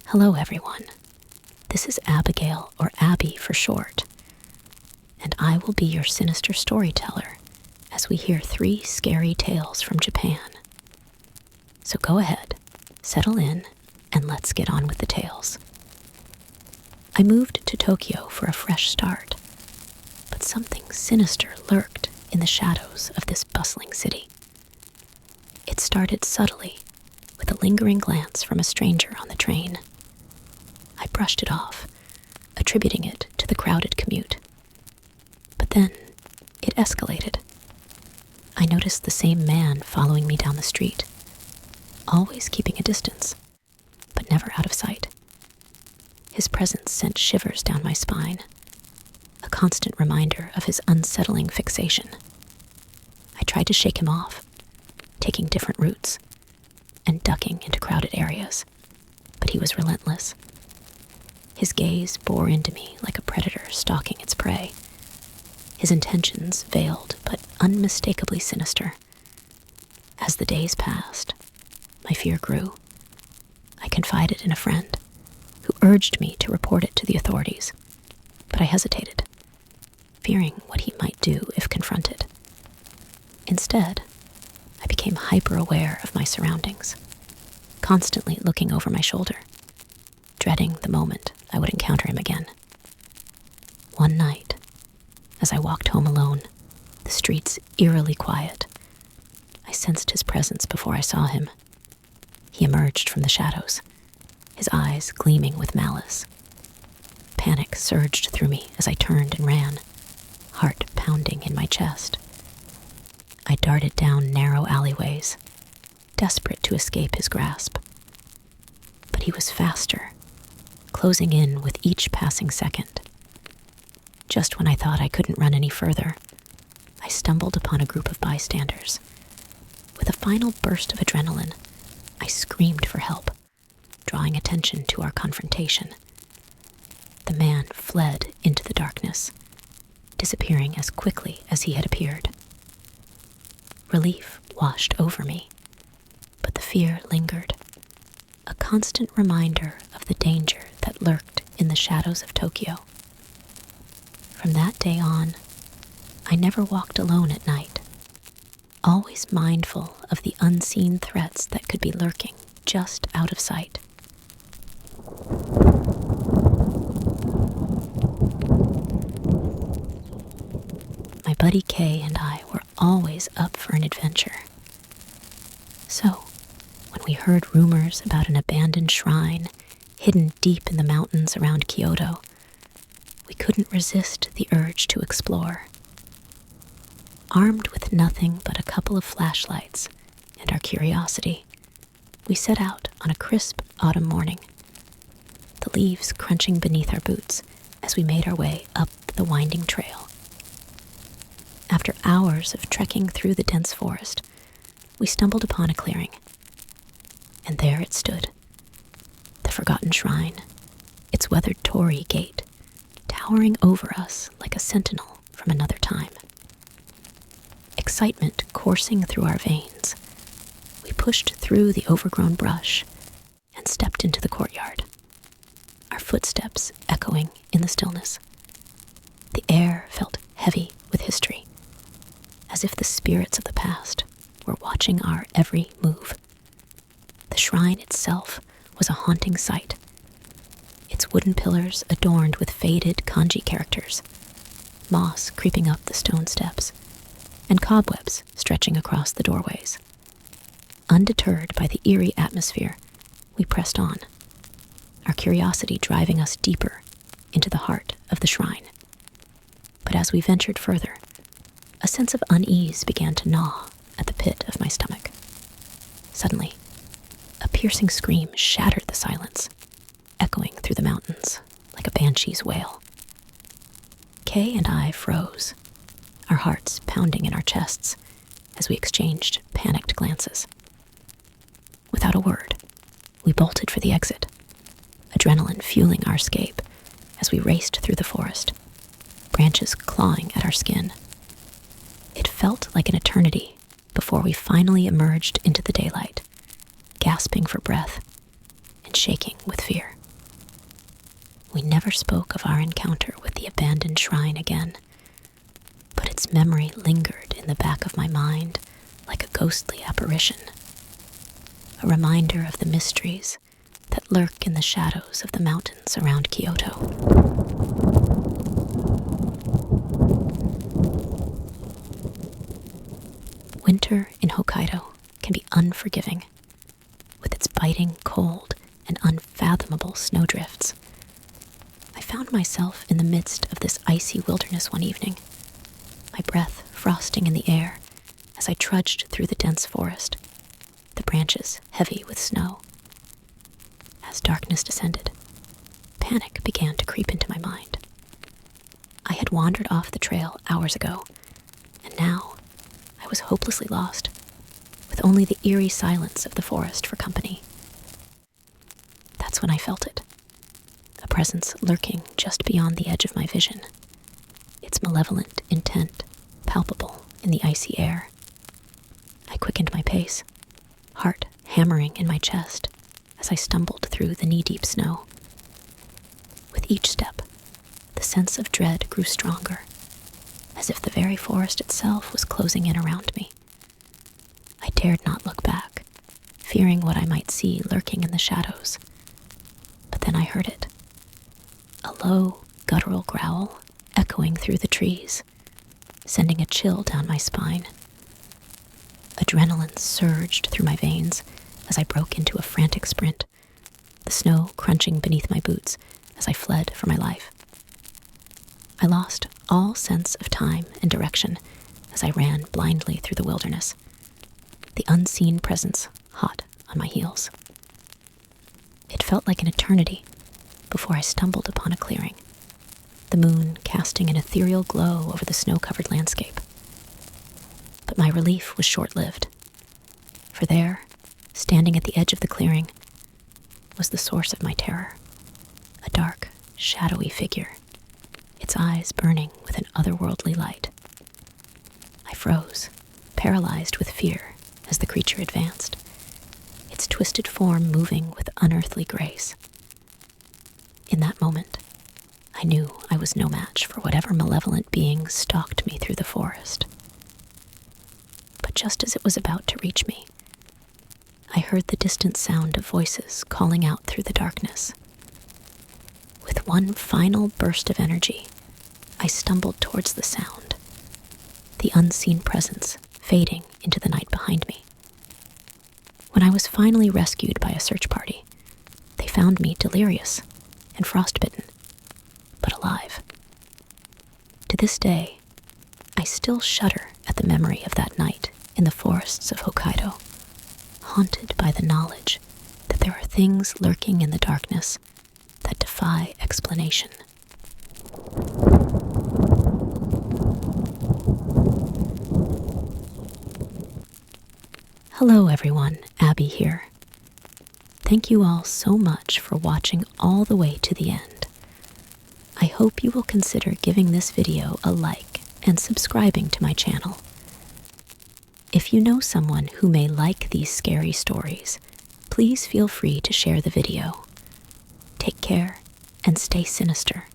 Hello, everyone. This is Abigail, or Abby for short, and I will be your sinister storyteller as we hear 3 scary tales from Japan. So go ahead, settle in, and let's get on with the tales. I moved to Tokyo for a fresh start, but something sinister lurked in the shadows of this bustling city. It started subtly, with a lingering glance from a stranger on the train. I brushed it off, attributing it to the crowded commute. But then, it escalated. I noticed the same man following me down the street, always keeping a distance, but never out of sight. His presence sent shivers down my spine, a constant reminder of his unsettling fixation. I tried to shake him off, taking different routes and ducking into crowded areas, but he was relentless. His gaze bore into me like a predator stalking its prey, his intentions veiled but unmistakably sinister. As the days passed, my fear grew. I confided in a friend, who urged me to report it to the authorities, but I hesitated, fearing what he might do if confronted. Instead, I became hyper-aware of my surroundings, constantly looking over my shoulder, dreading the moment I would encounter him again. One night, as I walked home alone, the streets eerily quiet, I sensed his presence before I saw him. He emerged from the shadows, his eyes gleaming with malice. Panic surged through me as I turned and ran, heart pounding in my chest. I darted down narrow alleyways, desperate to escape his grasp. But he was faster, closing in with each passing second. Just when I thought I couldn't run any further, I stumbled upon a group of bystanders. With a final burst of adrenaline, I screamed for help, drawing attention to our confrontation. The man fled into the darkness, disappearing as quickly as he had appeared. Relief washed over me, but the fear lingered, a constant reminder of the danger that lurked in the shadows of Tokyo. From that day on, I never walked alone at night, always mindful of the unseen threats that could be lurking just out of sight. My buddy Kay and I were always up for an adventure. So, when we heard rumors about an abandoned shrine hidden deep in the mountains around Kyoto, we couldn't resist the urge to explore. Armed with nothing but a couple of flashlights and our curiosity, we set out on a crisp autumn morning, the leaves crunching beneath our boots as we made our way up the winding trail. After hours of trekking through the dense forest, we stumbled upon a clearing. And there it stood, the forgotten shrine, its weathered torii gate, towering over us like a sentinel from another time. Excitement coursing through our veins, we pushed through the overgrown brush and stepped into the courtyard, our footsteps echoing in the stillness. The air felt heavy with history, as if the spirits of the past were watching our every move. The shrine itself was a haunting sight, its wooden pillars adorned with faded kanji characters, moss creeping up the stone steps, and cobwebs stretching across the doorways. Undeterred by the eerie atmosphere, we pressed on, our curiosity driving us deeper into the heart of the shrine. But as we ventured further, a sense of unease began to gnaw at the pit of my stomach. Suddenly, a piercing scream shattered the silence, echoing through the mountains like a banshee's wail. Kay and I froze, our hearts pounding in our chests as we exchanged panicked glances. Without a word, we bolted for the exit, adrenaline fueling our escape as we raced through the forest, branches clawing at our skin. It felt like an eternity before we finally emerged into the daylight, gasping for breath and shaking with fear. We never spoke of our encounter with the abandoned shrine again, but its memory lingered in the back of my mind like a ghostly apparition, a reminder of the mysteries that lurk in the shadows of the mountains around Kyoto. Winter in Hokkaido can be unforgiving, with its biting cold and unfathomable snowdrifts. I found myself in the midst of this icy wilderness one evening, my breath frosting in the air as I trudged through the dense forest, the branches heavy with snow. As darkness descended, panic began to creep into my mind. I had wandered off the trail hours ago, and now I was hopelessly lost, with only the eerie silence of the forest for company. That's when I felt it, a presence lurking just beyond the edge of my vision, its malevolent intent palpable in the icy air. I quickened my pace, heart hammering in my chest as I stumbled through the knee-deep snow. With each step, the sense of dread grew stronger, as if the very forest itself was closing in around me. I dared not look back, fearing what I might see lurking in the shadows. But then I heard it, a low, guttural growl echoing through the trees, sending a chill down my spine. Adrenaline surged through my veins as I broke into a frantic sprint, the snow crunching beneath my boots as I fled for my life. I lost all sense of time and direction as I ran blindly through the wilderness, the unseen presence hot on my heels. It felt like an eternity before I stumbled upon a clearing, the moon casting an ethereal glow over the snow-covered landscape. But my relief was short-lived, for there, standing at the edge of the clearing, was the source of my terror, a dark, shadowy figure, its eyes burning with an otherworldly light. I froze, paralyzed with fear as the creature advanced, its twisted form moving with unearthly grace. In that moment, I knew I was no match for whatever malevolent being stalked me through the forest. But just as it was about to reach me, I heard the distant sound of voices calling out through the darkness. With one final burst of energy, I stumbled towards the sound, the unseen presence fading into the night behind me. When I was finally rescued by a search party, they found me delirious and frostbitten, but alive. To this day, I still shudder at the memory of that night in the forests of Hokkaido, haunted by the knowledge that there are things lurking in the darkness that defy explanation. Hello everyone, Abby here. Thank you all so much for watching all the way to the end. I hope you will consider giving this video a like and subscribing to my channel. If you know someone who may like these scary stories, please feel free to share the video. Take care and stay sinister.